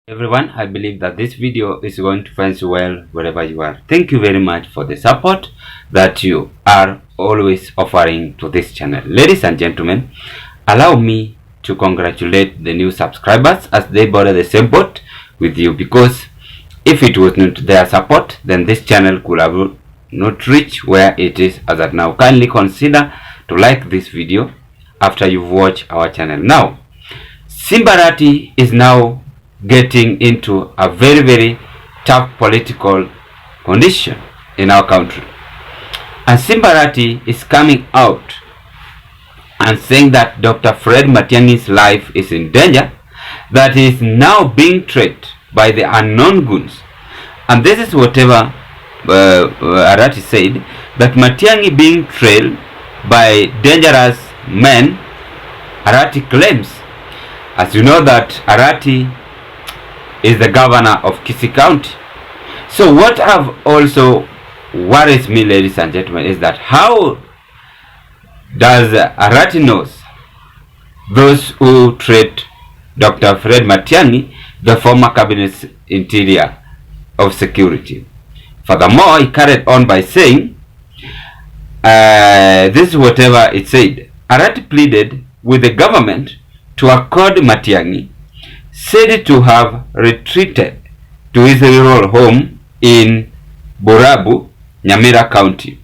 Everyone, I believe that this video is going to find you well wherever you are. Thank you very much for the support that you are always offering to this channel. Ladies and gentlemen, allow me to congratulate the new subscribers as they borrow the same boat with you, because if it was not their support, then this channel could have not reached where it is as of now. Kindly consider to like this video after you've watched our channel. Now, Arati is now getting into a very tough political condition in our country, and Arati is coming out and saying that Dr. Fred Matiang'i's life is in danger, that he is now being tracked by the unknown goons. And this is whatever Arati said, that Matiang'i being trailed by dangerous men. Arati claims, as you know, that Arati is the governor of Kisii County. So what have also worries me, ladies and gentlemen, is that how does Arati knows those who treat Dr. Fred Matiang'i, the former cabinet interior of security? Furthermore, he carried on by saying, this is whatever it said. Arati pleaded with the government to accord Matiang'i, said to have retreated to his rural home in Borabu, Nyamira County,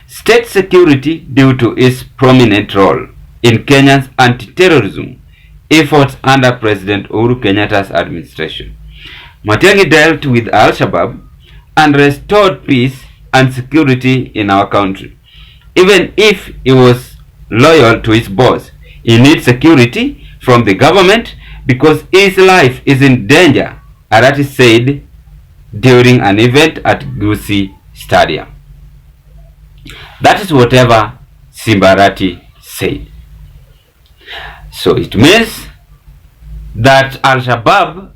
state security due to his prominent role in Kenya's anti-terrorism efforts under President Uhuru Kenyatta's administration. Matiang'i dealt with Al-Shabaab and restored peace and security in our country. Even if he was loyal to his boss, he needs security from the government because his life is in danger, Arati said during an event at Gusii Stadium. That is whatever Arati said. So it means that Al-Shabaab,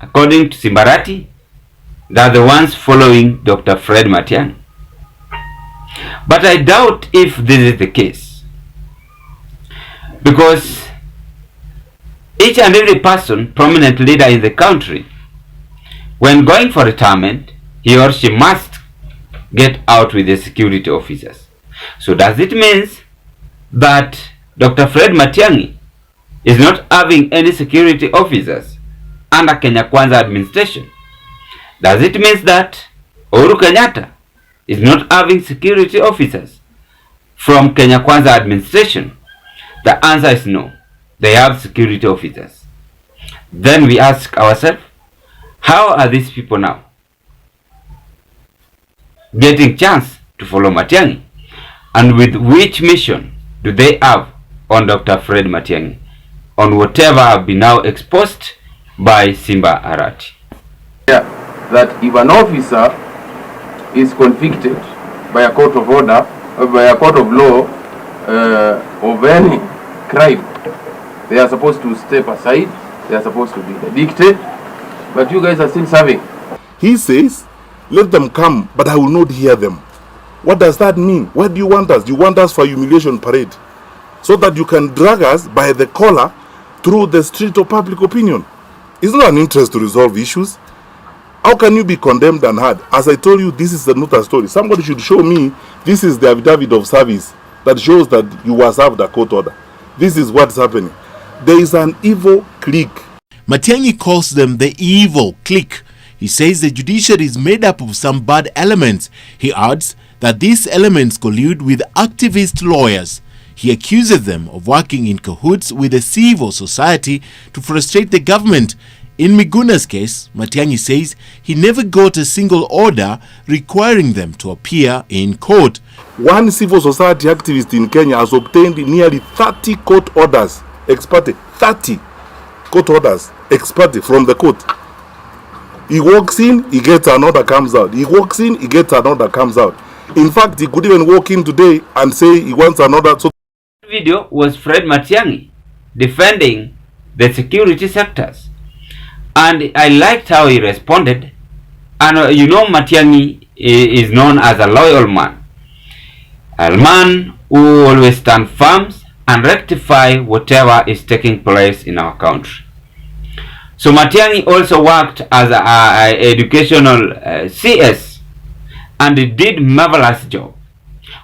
according to Arati, they are the ones following Dr. Fred Matiang'i. But I doubt if this is the case, because each and every person, prominent leader in the country, when going for retirement, he or she must get out with the security officers. So does it mean that Dr. Fred Matiang'i is not having any security officers under Kenya Kwanza administration? Does it mean that Uhuru Kenyatta is not having security officers from Kenya Kwanza administration? The answer is no. They have security officers. Then we ask ourselves, how are these people now getting chance to follow Matiang'i? And with which mission do they have on Dr. Fred Matiang'i, on whatever have been now exposed by Arati? Yeah, that if an officer is convicted by a court of order, by a court of law, of any crime, they are supposed to step aside, they are supposed to be evicted, but you guys are still serving. He says, let them come, but I will not hear them. What does that mean? Where do you want us? Do you want us for humiliation parade? So that you can drag us by the collar through the street of public opinion. It's not an interest to resolve issues. How can you be condemned and hard? As I told you, this is not a story. Somebody should show me, this is the affidavit of service that shows that you were served a court order. This is what's happening. There is an evil clique. Matiang'i calls them the evil clique. He says the judiciary is made up of some bad elements. He adds that these elements collude with activist lawyers. He accuses them of working in cahoots with the civil society to frustrate the government. In Miguna's case, Matiang'i says he never got a single order requiring them to appear in court. One civil society activist in Kenya has obtained nearly 30 court orders, ex parte, 30 court orders, ex parte, from the court. He walks in, he gets an order, comes out. He walks in, he gets an order, comes out. In fact, he could even walk in today and say he wants an order. So The video was Fred Matiang'i defending the security sectors, and I liked how he responded. And you know, Matiang'i is known as a loyal man, a man who always stand firm and rectify whatever is taking place in our country. So Matiang'i also worked as a educational CS, and he did marvelous job.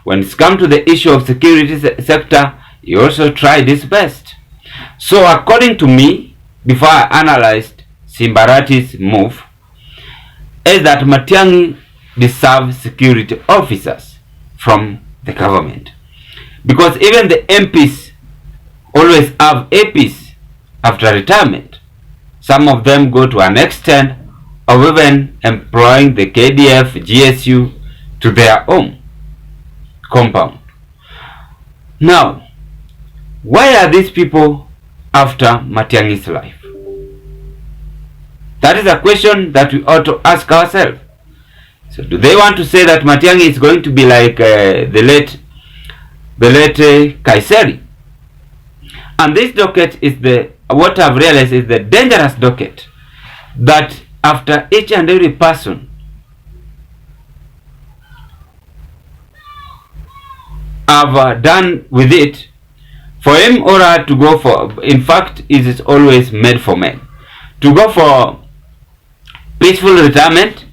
When it's come to the issue of security sector, he also tried his best. So according to me, before I analyzed Arati's move, is that Matiang'i deserves security officers from the government. Because even the MPs always have APs after retirement. Some of them go to an extent of even employing the KDF, GSU to their own compound. Now, why are these people after Matiang'i's life? That is a question that we ought to ask ourselves. So do they want to say that Matiang'i is going to be like the late Kaiseri? And this docket is what I've realized is the dangerous docket, that after each and every person have done with it, for him or her to go for, in fact, it is always made for men, to go for peaceful retirement.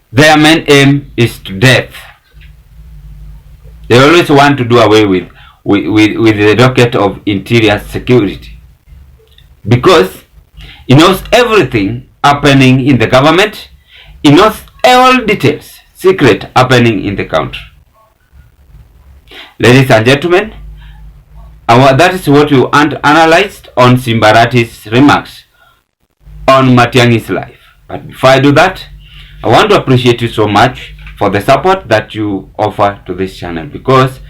Their main aim is to death. They always want to do away with the docket of interior security, because he knows everything happening in the government. He knows all details, secret happening in the country. Ladies and gentlemen, that is what we analyzed on Arati's remarks on Matiang'i's life. But before I do that, I want to appreciate you so much for the support that you offer to this channel, because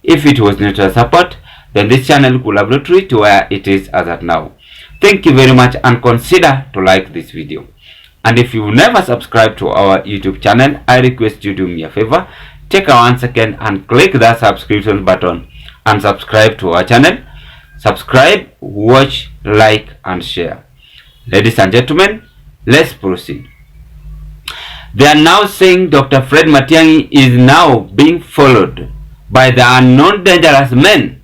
if it was not your support, then this channel could have not reached where it is as at now. Thank you very much, and consider to like this video. And if you never subscribed to our YouTube channel, I request you do me a favor, take a 1 second and click that subscription button and subscribe to our channel. Subscribe, watch, like and share. Ladies and gentlemen, let's proceed. They are now saying Dr. Fred Matiang'i is now being followed by the unknown dangerous men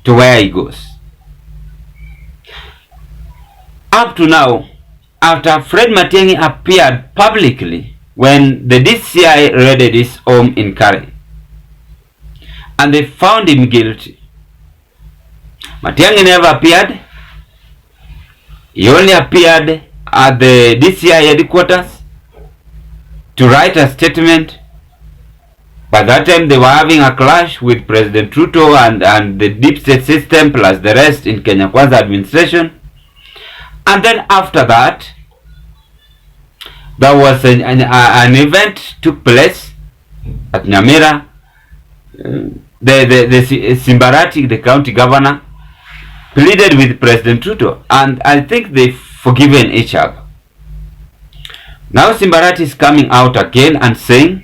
to where he goes. Up to now, after Fred Matiang'i appeared publicly when the DCI raided his home in Kare, and they found him guilty, Matiang'i never appeared. He only appeared at the DCI headquarters to write a statement. By that time they were having a clash with President Ruto and the deep state system plus the rest in Kenya Kwanza administration. And then after that, there was an event took place at Nyamira. Arati, the county governor, pleaded with President Ruto, and I think they've forgiven each other. Now Arati is coming out again and saying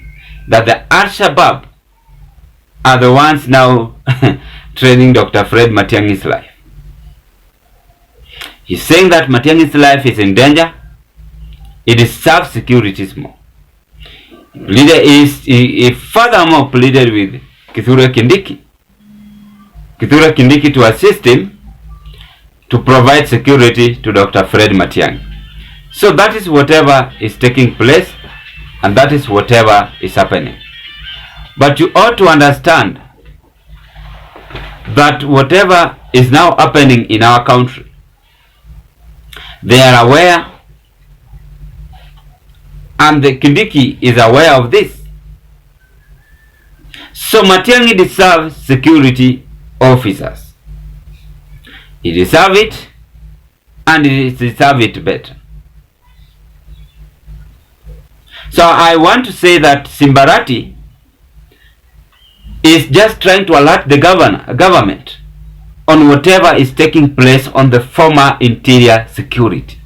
that the Al-Shabaab are the ones now training Dr. Fred Matiang'i's life. He's saying that Matiang'i's life is in danger. He deserves security more. He furthermore pleaded with Kithure Kindiki to assist him to provide security to Dr. Fred Matiang'i. So that is whatever is taking place, and that is whatever is happening. But you ought to understand that whatever is now happening in our country, they are aware, and the Kindiki is aware of this. So Matiang'i deserves security officers. He deserves it, and he deserves it better. So I want to say that Arati is just trying to alert the government on whatever is taking place on the former interior security,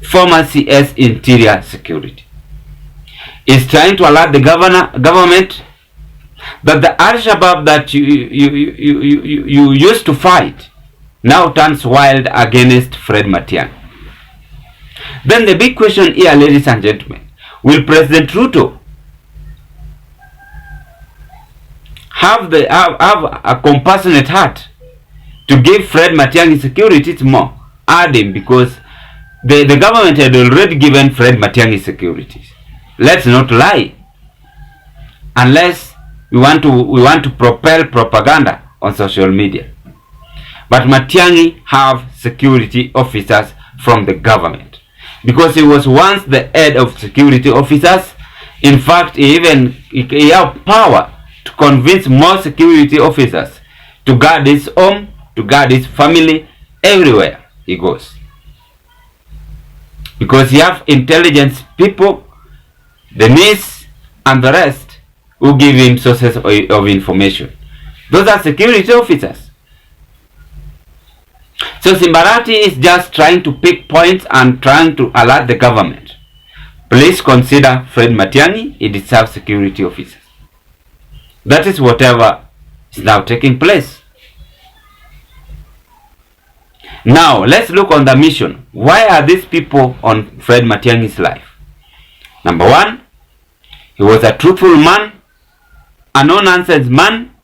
former CS interior security. Is trying to alert the government that the Al-Shabaab that you used to fight now turns wild against Fred Matiang'i. Then the big question here, ladies and gentlemen, will President Ruto have a compassionate heart to give Fred Matiang'i security more, add him because the government had already given Fred Matiang'i securities. Let's not lie. Unless we want to propel propaganda on social media. But Matiang'i have security officers from the government, because he was once the head of security officers. In fact, he have power to convince more security officers to guard his home, to guard his family, everywhere he goes. Because he have intelligence people, the NIS and the rest, who give him sources of information. Those are security officers. So Simbarati is just trying to pick points and trying to alert the government. Please consider Fred Matiang'i, he deserves security officers. That is whatever is now taking place. Now, let's look on the mission. Why are these people on Fred Matiang'i's life? Number one, he was a truthful man, a no-nonsense man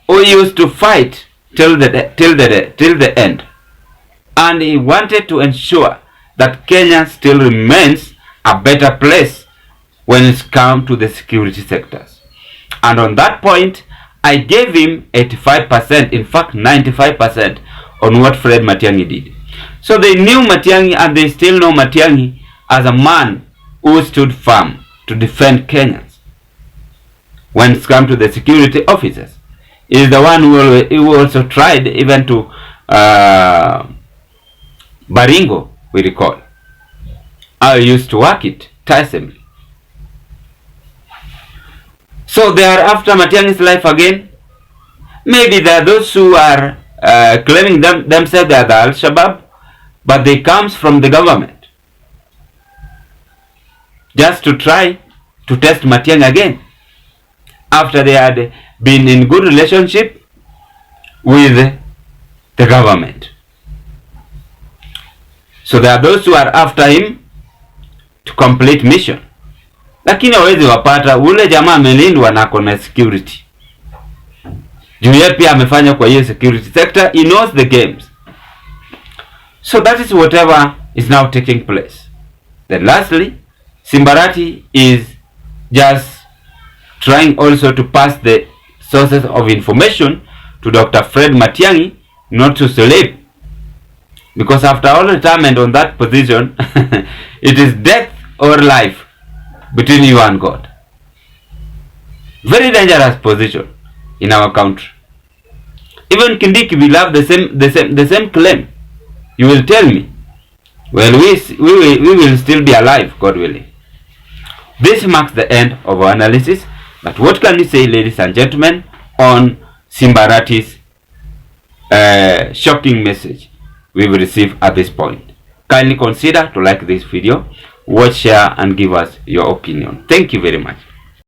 who used to fight till the end. And he wanted to ensure that Kenya still remains a better place when it's come to the security sectors. And on that point, I gave him 85%, in fact 95% on what Fred Matiang'i did. So they knew Matiang'i, and they still know Matiang'i as a man who stood firm to defend Kenyans. When it's come to the security officers, he is the one who also tried even to Baringo, we recall. I used to work it tiresomely. So they are after Matiang'i's life again. Maybe there are those who are claiming themselves they are the Al-Shabaab, but they comes from the government, just to try to test Matiang'i again, after they had been in good relationship with the government. So there are those who are after him to complete mission. Lakini hawezi wapata, ule jamaa amelindwa na kona security. Juu yeye pia amefanya kwa hiyo security sector, he knows the games. So that is whatever is now taking place. Then lastly, Simbarati is just trying also to pass the sources of information to Dr. Fred Matiang'i not to sleep. Because after all retirement on that position, it is death or life between you and God. Very dangerous position in our country. Even Kindiki will have the same claim. You will tell me, well, we will still be alive, God willing. This marks the end of our analysis. But what can you say, ladies and gentlemen, on Simbarati's shocking message we've received at this point? Kindly consider to like this video, watch, share, and give us your opinion. Thank you very much.